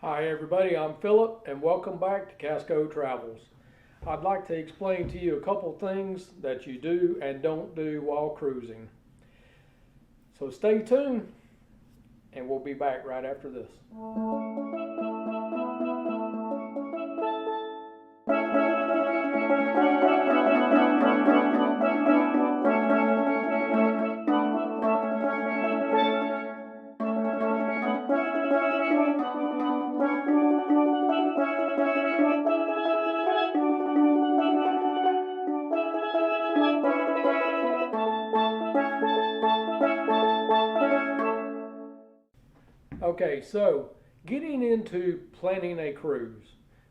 Hi everybody, I'm Philip and welcome back to Casco Travels. I'd like to explain to you a couple things that you do and don't do while cruising. So stay tuned and we'll be back right after this. Okay, so getting into planning a cruise.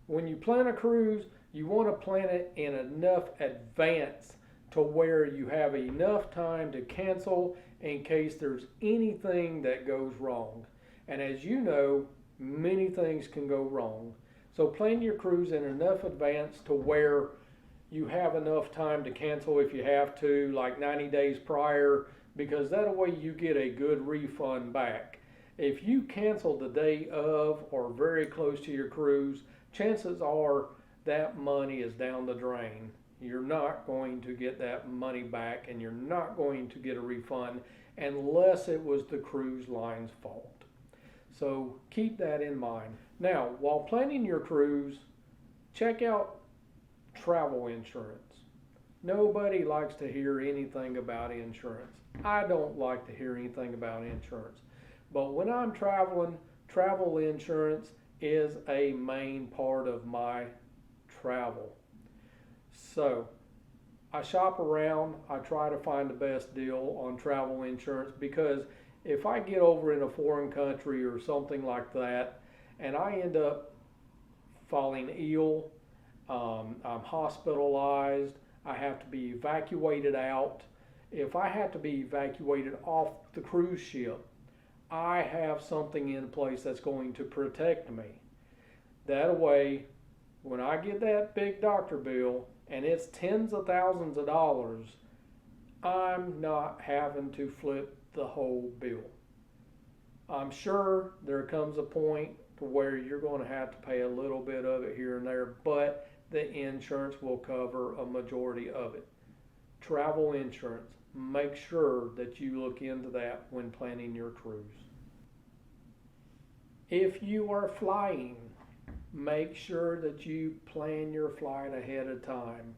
When you plan a cruise, you want to plan it in enough advance to where you have enough time to cancel in case there's anything that goes wrong. And as you know, many things can go wrong. So plan your cruise in enough advance to where you have enough time to cancel if you have to, like 90 days prior, because that way you get a good refund back. If you cancel the day of or very close to your cruise, chances are that money is down the drain. You're not going to get that money back and you're not going to get a refund unless it was the cruise line's fault. So keep that in mind. Now, while planning your cruise, check out travel insurance. Nobody likes to hear anything about insurance. I don't like to hear anything about insurance. But when I'm traveling, travel insurance is a main part of my travel. So I shop around, I try to find the best deal on travel insurance because if I get over in a foreign country or something like that and I end up falling ill, I'm hospitalized, I have to be evacuated out. If I have to be evacuated off the cruise ship, I have something in place that's going to protect me. That way, when I get that big doctor bill and it's tens of thousands of dollars, I'm not having to flip the whole bill. I'm sure there comes a point to where you're going to have to pay a little bit of it here and there, but the insurance will cover a majority of it. Travel insurance. Make sure that you look into that when planning your cruise. If you are flying, make sure that you plan your flight ahead of time.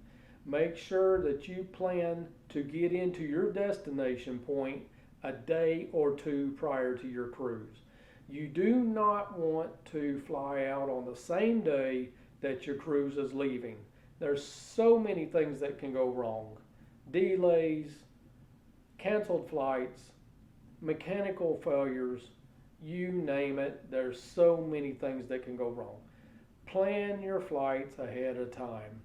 Make sure that you plan to get into your destination point a day or two prior to your cruise. You do not want to fly out on the same day that your cruise is leaving. There's so many things that can go wrong. Delays, canceled flights, mechanical failures, you name it, there's so many things that can go wrong. Plan your flights ahead of time.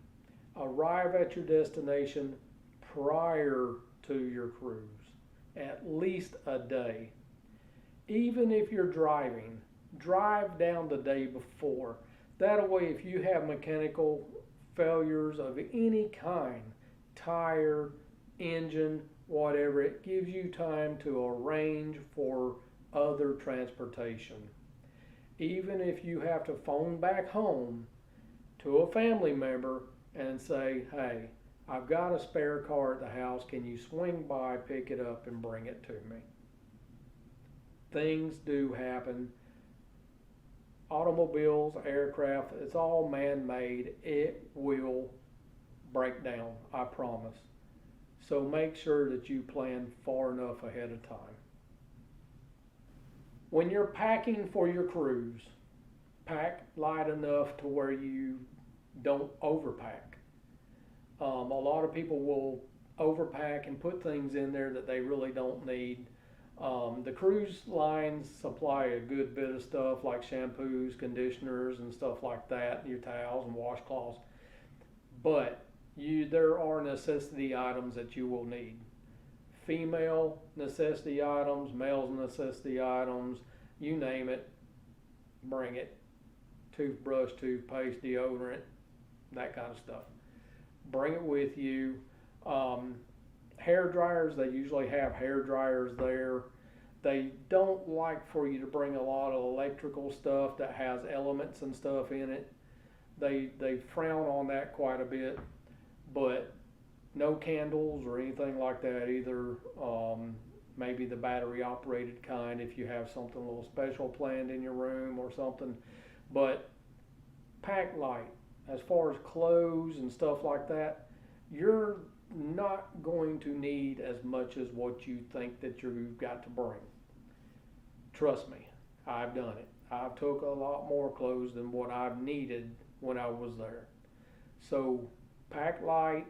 Arrive at your destination prior to your cruise, at least a day. Even if you're driving, drive down the day before. That way, if you have mechanical failures of any kind, tire, engine, whatever, it gives you time to arrange for other transportation. Even if you have to phone back home to a family member and say, hey, I've got a spare car at the house, can you swing by, pick it up and bring it to me? Things do happen. Automobiles, aircraft, it's all man-made. It will break down, I promise. So make sure that you plan far enough ahead of time. When you're packing for your cruise, pack light enough to where you don't overpack. A lot of people will overpack and put things in there that they really don't need. The cruise lines supply a good bit of stuff like shampoos, conditioners, and stuff like that, your towels and washcloths. But there are necessity items that you will need. Female necessity items, male's necessity items, you name it, bring it. Toothbrush, toothpaste, deodorant, that kind of stuff. Bring it with you. Hair dryers, they usually have hair dryers there. They don't like for you to bring a lot of electrical stuff that has elements and stuff in it. They frown on that quite a bit, but no candles or anything like that either. Maybe the battery operated kind if you have something a little special planned in your room or something. But pack light, as far as clothes and stuff like that, you're not going to need as much as what you think that you've got to bring. Trust me, I've done it. I've took a lot more clothes than what I've needed when I was there. So pack light,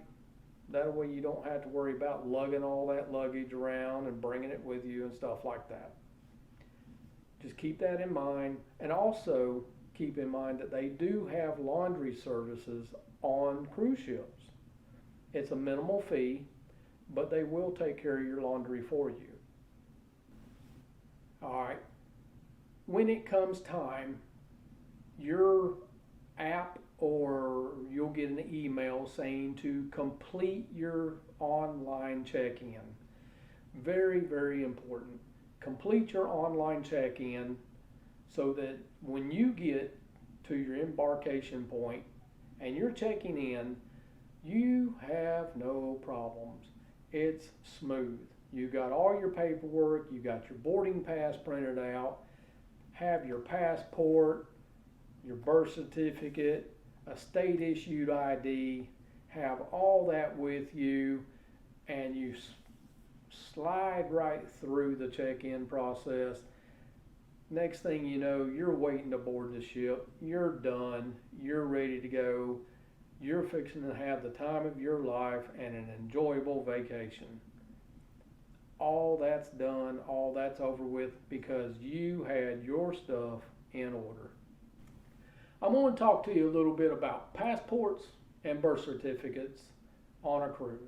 that way you don't have to worry about lugging all that luggage around and bringing it with you and stuff like that. Just keep that in mind, and also keep in mind that they do have laundry services on cruise ships. It's a minimal fee, but they will take care of your laundry for you. All right. When it comes time, your app or you'll get an email saying to complete your online check-in. Very, very important. Complete your online check-in so that when you get to your embarkation point and you're checking in, you have no problems. It's smooth. You got all your paperwork, you got your boarding pass printed out, have your passport, your birth certificate, a state issued ID, have all that with you, and you slide right through the check-in process. Next thing you know, you're waiting to board the ship, you're done, you're ready to go, you're fixing to have the time of your life and an enjoyable vacation. All that's done, all that's over with because you had your stuff in order. I'm going to talk to you a little bit about passports and birth certificates on a cruise.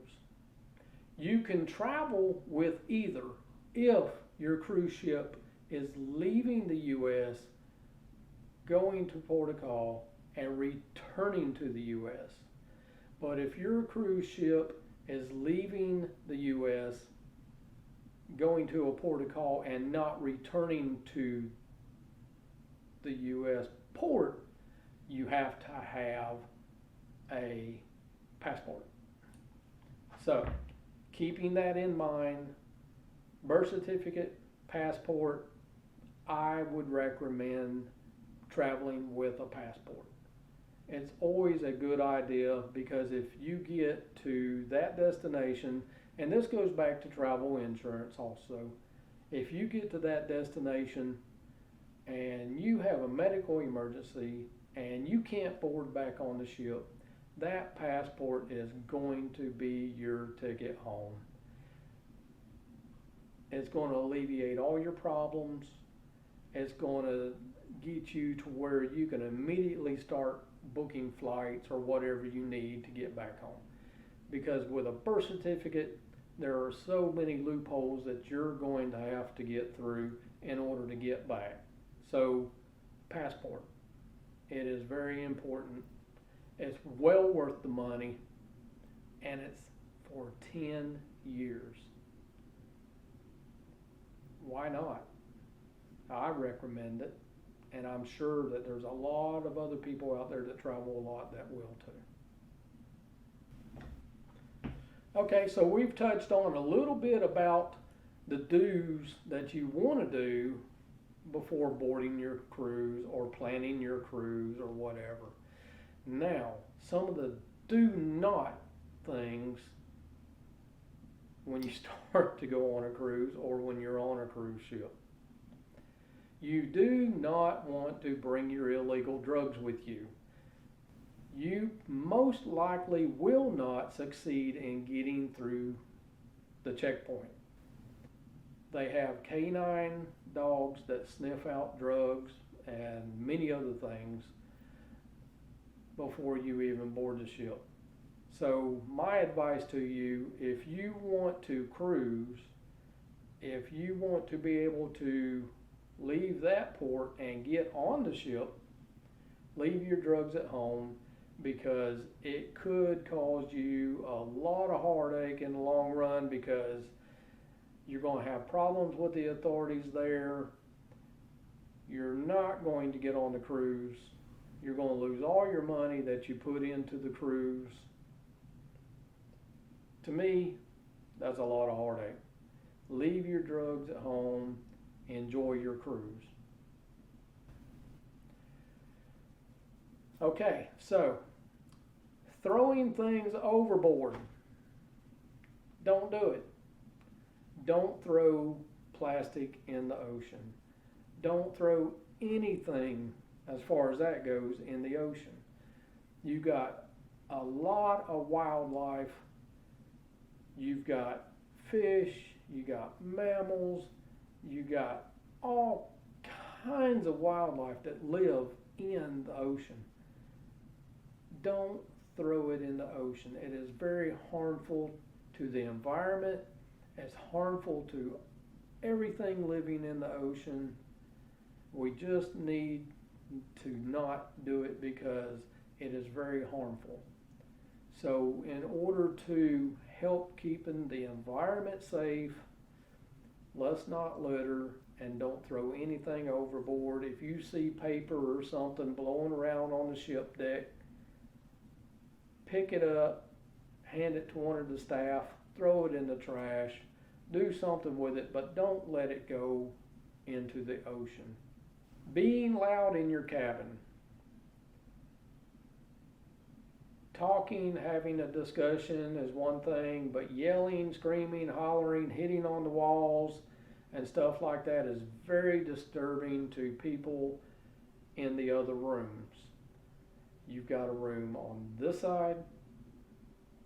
You can travel with either if your cruise ship is leaving the U.S., going to port of call, and returning to the U.S. But if your cruise ship is leaving the U.S., going to a port of call, and not returning to the U.S. port, you have to have a passport. So, keeping that in mind, birth certificate, passport, I would recommend traveling with a passport. It's always a good idea because if you get to that destination, and this goes back to travel insurance also, if you get to that destination and you have a medical emergency and you can't board back on the ship, that passport is going to be your ticket home. It's going to alleviate all your problems. It's going to get you to where you can immediately start booking flights or whatever you need to get back home. Because with a birth certificate, there are so many loopholes that you're going to have to get through in order to get back. So, passport. It is very important. It's well worth the money, and it's for 10 years. Why not? I recommend it, and I'm sure that there's a lot of other people out there that travel a lot that will too. Okay, so we've touched on a little bit about the do's that you want to do before boarding your cruise or planning your cruise or whatever. Now, some of the do not things when you start to go on a cruise or when you're on a cruise ship. You do not want to bring your illegal drugs with you. You most likely will not succeed in getting through the checkpoint. They have canine dogs that sniff out drugs and many other things before you even board the ship. So my advice to you, if you want to cruise, if you want to be able to leave that port and get on the ship, leave your drugs at home, because it could cause you a lot of heartache in the long run, because You're going to have problems with the authorities there. You're not going to get on the cruise. You're going to lose all your money that you put into the cruise. To me, that's a lot of heartache. Leave your drugs at home. Enjoy your cruise. Okay, so throwing things overboard. Don't do it. Don't throw plastic in the ocean. Don't throw anything, as far as that goes, in the ocean. You got a lot of wildlife. You've got fish, you got mammals, you got all kinds of wildlife that live in the ocean. Don't throw it in the ocean. It is very harmful to the environment. It's harmful to everything living in the ocean. We just need to not do it because it is very harmful. So in order to help keeping the environment safe, let's not litter and don't throw anything overboard. If you see paper or something blowing around on the ship deck, pick it up, hand it to one of the staff, throw it in the trash, do something with it, but don't let it go into the ocean. Being loud in your cabin. Talking, having a discussion is one thing, but yelling, screaming, hollering, hitting on the walls, and stuff like that is very disturbing to people in the other rooms. You've got a room on this side,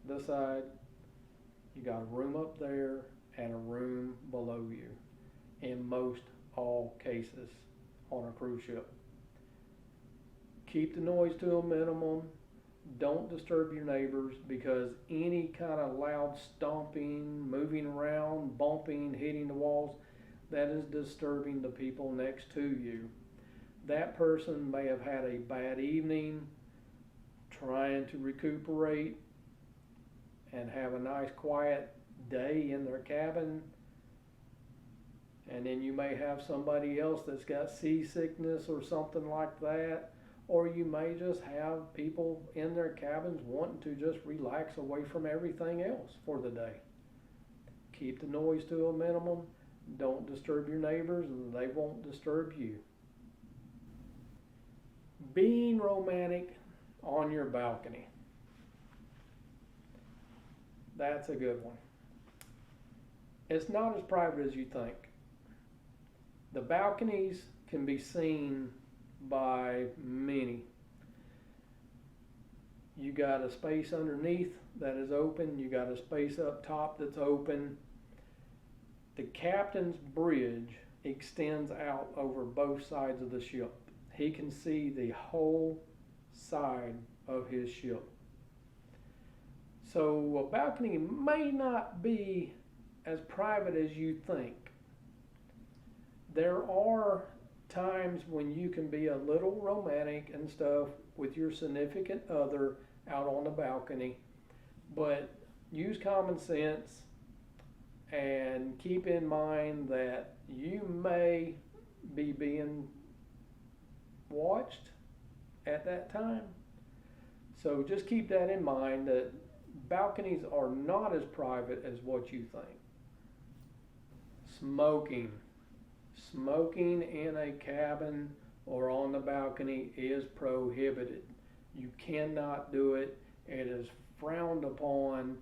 you got a room up there, and a room below you, in most all cases on a cruise ship. Keep the noise to a minimum. Don't disturb your neighbors, because any kind of loud stomping, moving around, bumping, hitting the walls, that is disturbing the people next to you. That person may have had a bad evening, trying to recuperate and have a nice quiet day in their cabin, and then you may have somebody else that's got seasickness or something like that, or you may just have people in their cabins wanting to just relax away from everything else for the day. Keep the noise to a minimum. Don't disturb your neighbors, and they won't disturb you. Being romantic on your balcony. That's a good one. It's not as private as you think. The balconies can be seen by many. You got a space underneath that is open. You got a space up top that's open. The captain's bridge extends out over both sides of the ship. He can see the whole side of his ship. So a balcony may not be as private as you think. There are times when you can be a little romantic and stuff with your significant other out on the balcony, but use common sense and keep in mind that you may be being watched at that time. So just keep that in mind, that balconies are not as private as what you think. Smoking. Smoking in a cabin or on the balcony is prohibited. You cannot do it. It is frowned upon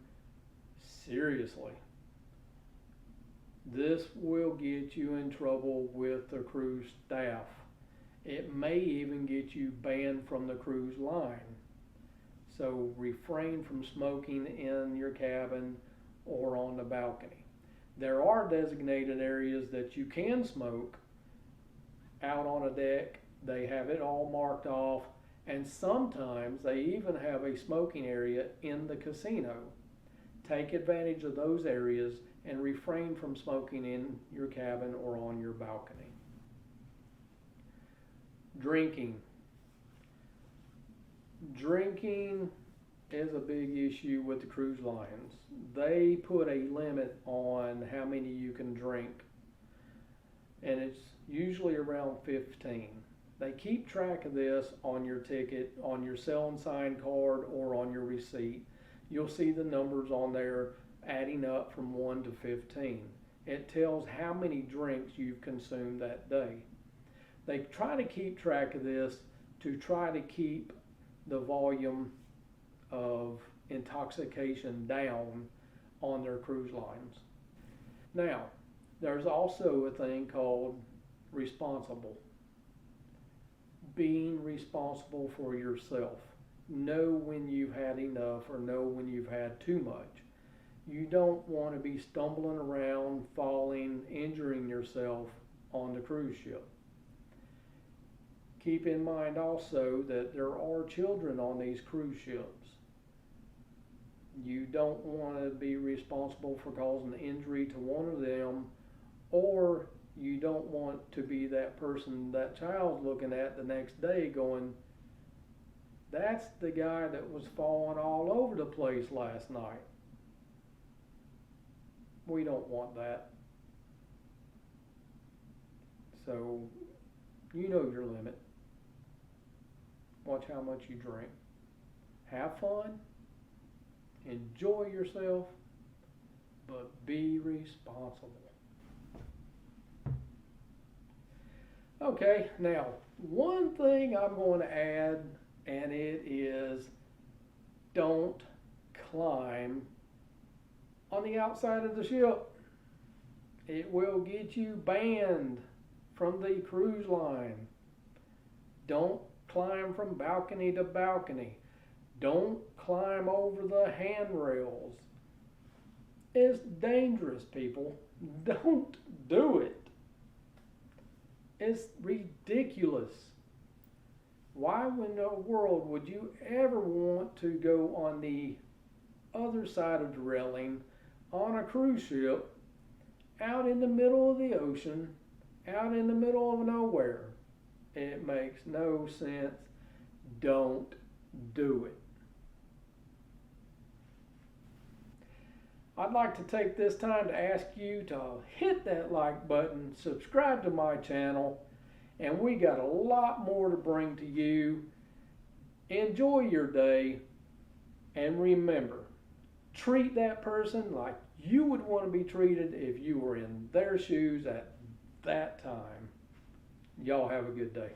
seriously. This will get you in trouble with the cruise staff. It may even get you banned from the cruise line. So refrain from smoking in your cabin or on the balcony. There are designated areas that you can smoke out on a deck. They have it all marked off, and sometimes they even have a smoking area in the casino. Take advantage of those areas and refrain from smoking in your cabin or on your balcony. Drinking. Drinking is a big issue with the cruise lines. They put a limit on how many you can drink, and it's usually around 15. They keep track of this on your ticket, on your sell and sign card, or on your receipt. You'll see the numbers on there adding up from 1 to 15. It tells how many drinks you've consumed that day. They try to keep track of this to try to keep the volume of intoxication down on their cruise lines. Now, there's also a thing called responsible. Being responsible for yourself. Know when you've had enough or know when you've had too much. You don't want to be stumbling around, falling, injuring yourself on the cruise ship. Keep in mind also that there are children on these cruise ships. You don't want to be responsible for causing injury to one of them, or you don't want to be that person that child's looking at the next day going, that's the guy that was falling all over the place last night. We don't want that. So, you know your limit. Watch how much you drink. Have fun. Enjoy yourself. But be responsible. Okay, now, one thing I'm going to add, and it is don't climb on the outside of the ship. It will get you banned from the cruise line. Don't climb from balcony to balcony. Don't climb over the handrails. It's dangerous, people. Don't do it. It's ridiculous. Why in the world would you ever want to go on the other side of the railing on a cruise ship out in the middle of the ocean, out in the middle of nowhere? It makes no sense. Don't do it. I'd like to take this time to ask you to hit that like button, subscribe to my channel, and we got a lot more to bring to you. Enjoy your day, and remember, treat that person like you would want to be treated if you were in their shoes at that time. Y'all have a good day.